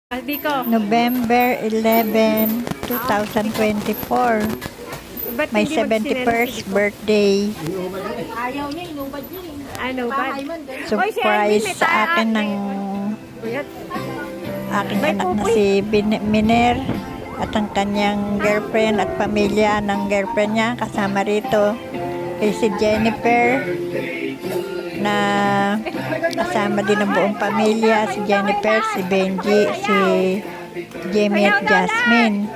Diko. November 11, 2024. Ba't My hindi 71st birthday. Ayaw niya, inubad niya eh. Ano ba? Surprise sa akin ng aking anak na si Miner at ang kanyang girlfriend at pamilya ng girlfriend niya kasama rito. Kay si Jennifer na kasama din ang buong pamilya, si Jennifer, si Benji, si Jamie at Jasmine.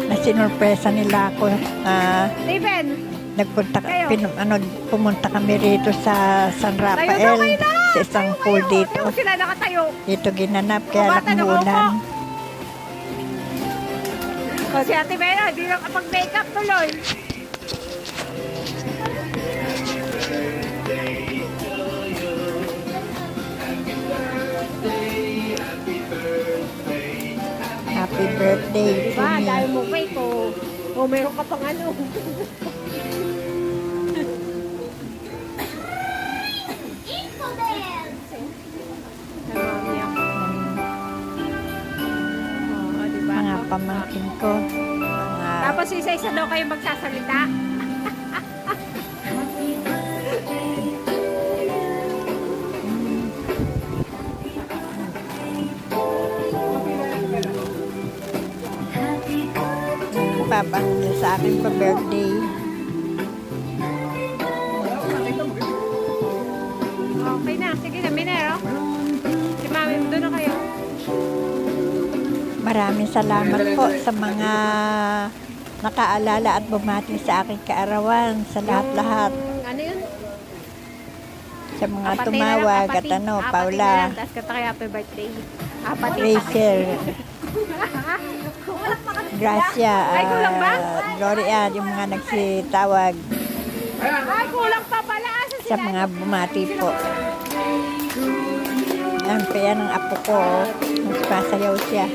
Na sinurpresa nila ako. Steven! Pumunta kami rito sa San Rafael sa isang pool dito. Sila nakatayo. Dito ginanap kaya nakmuulan. O si Ate Bella, hindi na kapag-makeup tuloy. Happy birthday to Diba? me. Dahil mo cake ko. O meron ka pang ano. Mga pamangkin ko. Tapos isa-isa daw kayo magsasalita. Papakita sa akin pa birthday. Okay na. Sige na, Minero. Si Mami, doon na kayo. Maraming salamat po sa mga nakaalala at bumati sa aking kaarawan, sa lahat-lahat. Ano yun? Sa mga Apat na tumawag lang, at apat na Paula, lang. Tapos kata kay happy birthday. Apat Rachel, Gracia, Ay, kulang ba? Gloria, yung mga nagsitawag, Ay, kulang pa pala. Asa sa sila? mga bumati po. Yan pa yan ang apo ko, nagpasayaw siya.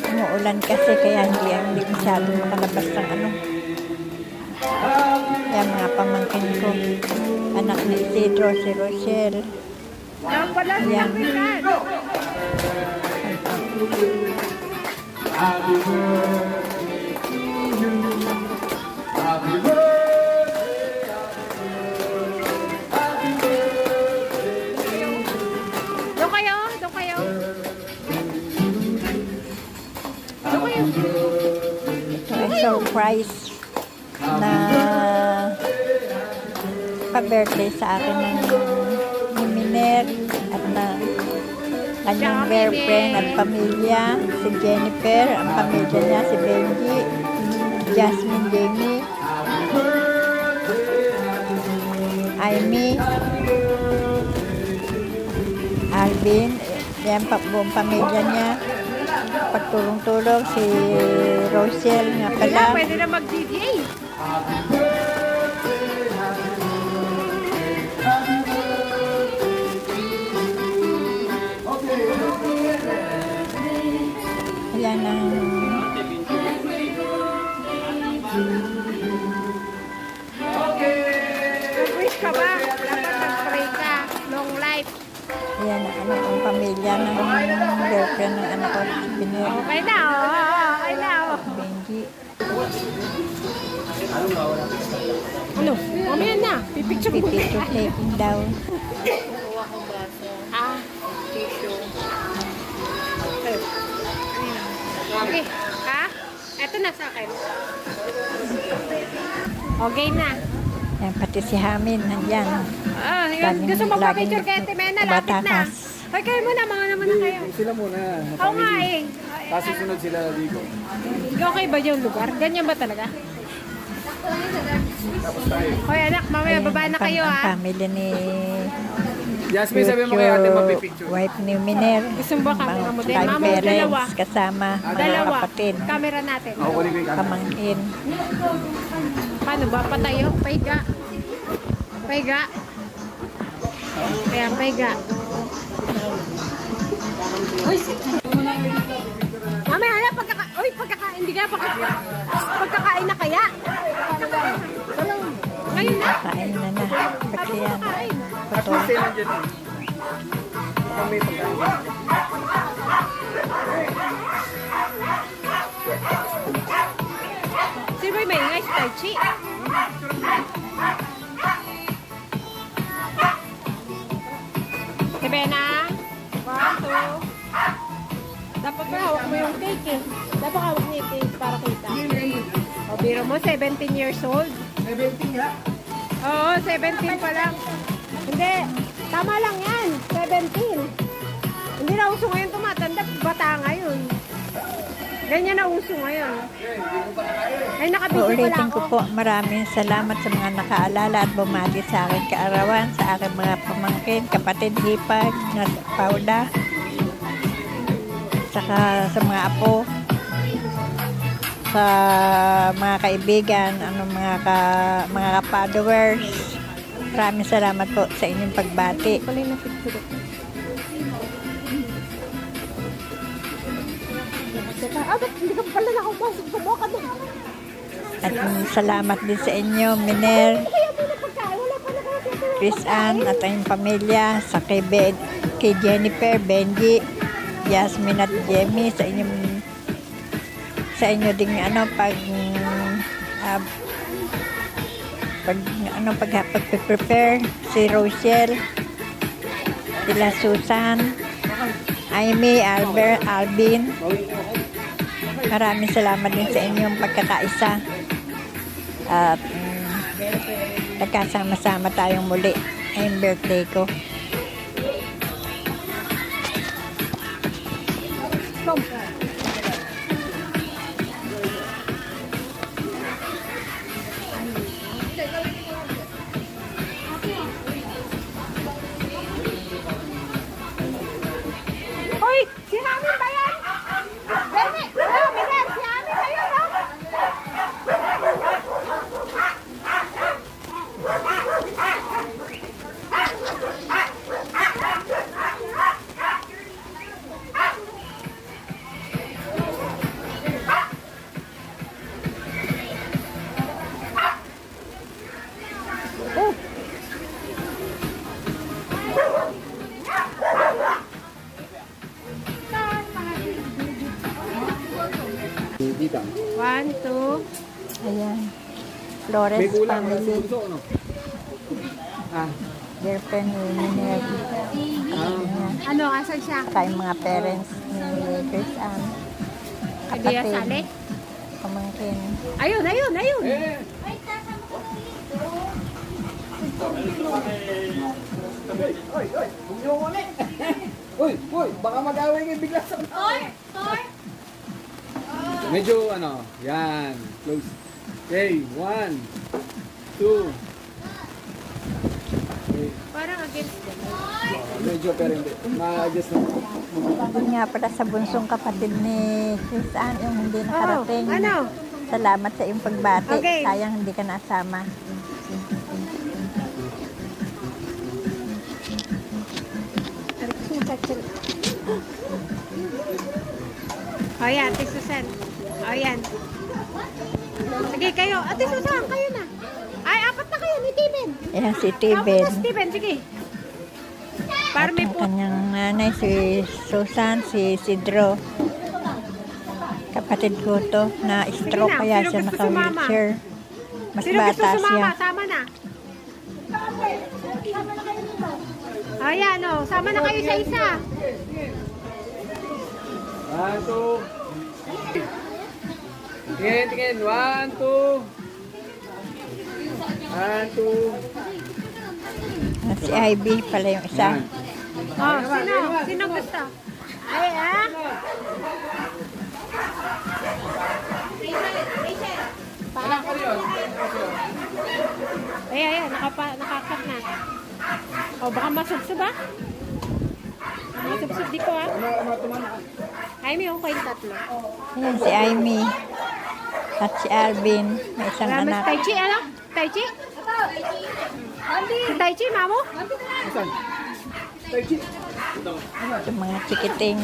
Umuulan kasi kaya hindi masyadong makalabas ng ano. Yan mga pamangkin ko. Anak ni Isidro, si Rochelle. Yan pala si Yan. Milan. Doon kayo, doon kayo. Doon kayo. Ito ay surprise na pa-birthday sa akin ng ni Miner at na kanyang girlfriend at pamilya, si Jennifer, ang pamilya niya, si Benji, Jasmine, Jamie, Amy, Alvin, yan pa buong pamilya niya. Pagtulong-tulong si Rochelle nga Wala, pala. pwede na mag-DJ. Ayan ang Mag-wish ka ba? Dapat mag-pray ka. Long life. ayan ang pamilya ng girlfriend ng anak ko, si Binir, Okay na, oh. Okay na, oh. Benji. Ano? Mamaya na. Pipicture mo. Pipicture taking daw. Ah. Okay. Ha? Eto na sa akin. Okay na. Ayan, pati si Hamin, nandyan. Ah, yun. Gusto mo pa-picture kay Ate Mena? Lapit na. Batakas. Hoy, kayo muna. Mga naman na kayo. Sila muna. Oo nga eh. Tapos susunod sila dito. Okay ba yung lugar? Ganyan ba talaga? Tapos tayo. Hoy, anak. Mamaya Ayan, baba na ang kayo, ang ha? family ni Jasmine, sabi mo kay ate future mapipicture. wife ni Miner. Gusto mo ba camera mo din? Five Mama, parents dalawa. kasama, mga Dalawa. kapatid, Camera natin. Ako kunin ko yung camera. pamangkin. Paano ba? Patayo? Paiga? Paiga? Kaya paiga. Uy! Mamaya na, pagkakain, hindi ka pagkakain na kaya? Ayun na. Kain na na. Ba't yan? At Putol. least eh, nandiyan eh. Baka may pagkain. Si Roy may ingay si Tai Chi. Si Bena. 1, 2. Dapat ba hawak mo yung cake eh. Dapat hawak mo yung cake para kita. O, biro mo, 17 years old. 17 nga. Oo, 17 pa lang. Hindi, tama lang yan. 17. Hindi na uso ngayon tumatanda. Bata ngayon. Ganyan na uso ngayon. Ay, nakabisi pala Uulitin ako. ko po, maraming salamat sa mga nakaalala at bumati sa aking kaarawan, sa aking mga pamangkin, kapatid, hipag, na Paula, saka sa mga apo, sa mga kaibigan, mga ka-followers. Maraming salamat po sa inyong pagbati. Ba't hindi ka pala nakapasok sa boka na? At salamat din sa inyo, Miner, Kaya mo na pagkain, wala pa nakakita. Chris Ann at ang pamilya, sa kay Jennifer, Benji, Jasmine at Jemmy, sa inyo ding pag-prepare, si Rochelle, sila Susan, Amy, Albert, Alvin. Maraming salamat din sa inyong pagkakaisa. At nagkasama-sama tayong muli. Ay birthday ko. Hoy, si Hamin ba yan? Bene, Miguel, si Hamin ba yun, no? Dito. 1, 2. Ayan. May Flores kulang. family. Bunso, ano? Ah. Girlfriend ni Miner. Ano, asan siya? Saka yung mga parents ni Chris Ann. Hindi ya sali? Pamangkin. Ayun, ayun, ayun. Eh! Oy, oy! Huwag niyo ulit! Uy, uy! Baka mag-away kayo bigla sa... Medyo yan. Close. Okay, 1, 2. Okay. Parang against them. Medyo pero hindi. Ma-adjust na. Yun nga pala sa bunsong kapatid ni Chris Ann, yung hindi nakarating. ano? Salamat sa iyong pagbati. Okay. Sayang hindi ka nasama. O yan, Ate Susan. O yan. Sige kayo. Ate Susan, kayo na. Ay, apat na kayo ni Steven. Ayan si Apat Steven. na Steven, sige. Para At may ang po. kanyang nanay, si Susan, si Sidro. Kapatid ko to, na stroke Sige na, kaya sino siya gusto naka-wheelchair. Mas Sino gusto bata siya. sumama? Sama na. Ayan, o. Sama na kayo sa isa. 1, 2. Tingin, tingin. 1, 2. 1, 2. At si Ivy pala yung isa. Yan. O, sino? Sino gusto? Ay, ah? Ay, ayan. Nakakat na. O, baka masubsob, ah. Masubsob di ko, ah. Ay, may okay tatlo. Ayan si Amy. At si Alvin, may isang Ramas anak. Tai Chi, ano? Tai Chi? Si Tai Chi, mamo? Saan? Tai Chi. Yung mga chikiting.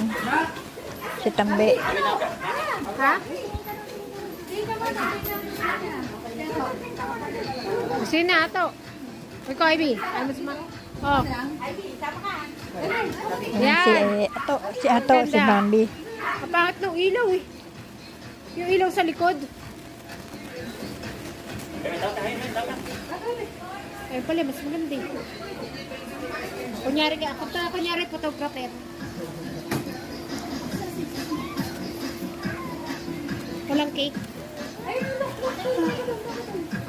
Si Tambe. Ha? Sino na ito? Ikaw, Ivy. Ay, mas ma... Oh. Yan. Si Ato, si Ganda. Bambi. Ang pangit ng ilaw eh. Yung ilaw sa likod. Ayun pala, mas maganda eh. Kunyari photographer. Walang cake.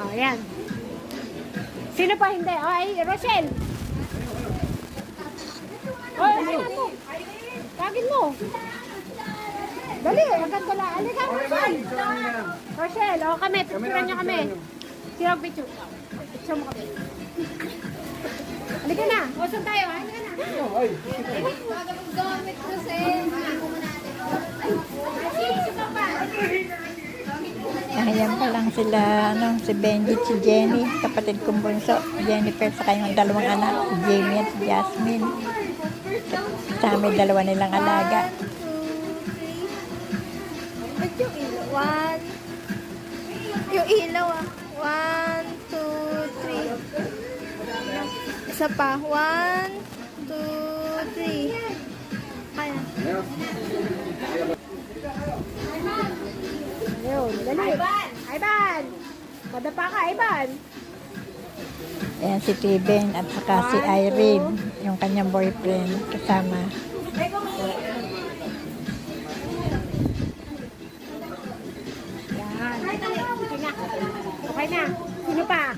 Oh, yan. Sino pa hindi? Oh, ay, Rochelle. Oh, ay, mo. Tagin mo. Dali, agad dala. Alika, Rochelle. Rochelle, oh, kami. Picturean niyo kami. Sino picture? Picture mo kami. Halika na. O, saan tayo? Halika na. Ayan pa lang sila, si Benji, si Jenny, kapatid kong bunso, Jennifer, sa kanyang dalawang anak, si Jamie at si Jasmine. Kasama yung dalawa nilang alaga. Yung ilaw ah. 1, 2, 3. Isa pa. 1, 2, 3. Kaya. Ayun, dali. Ivan! Madapa ka, Ivan! Ayan si Steven at saka si Irene, yung kanyang boyfriend, kasama. Yan. Okay na. Okay na. Sino pa?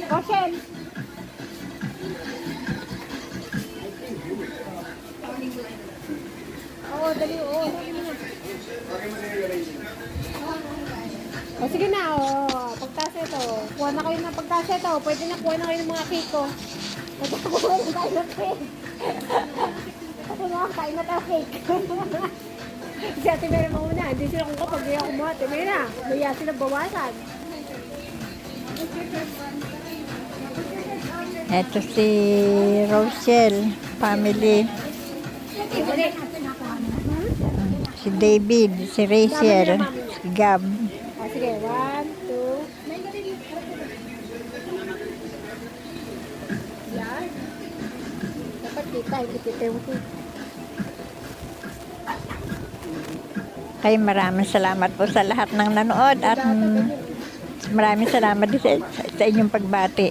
Rochelle! Oo, dali. Oo. O sige na, pagtas ito. Kuha na kayo ng pagtas ito. Pwede na kuha na kayo ng mga cake ko. Magkakakuha na tayo ng cake. Ako na, kain na tayo cake. Si Ate Mera mauna. Hindi sila kung kapag hindi ako mo Ate Mera. Maya sila bawasan. Ito si Rochelle, family. Si David, si Rachel, si Gab. Sige, 1, 2. Yan. Dapat kita, hindi kita yung Kaya maraming salamat po sa lahat ng nanood at maraming salamat din sa inyong pagbati.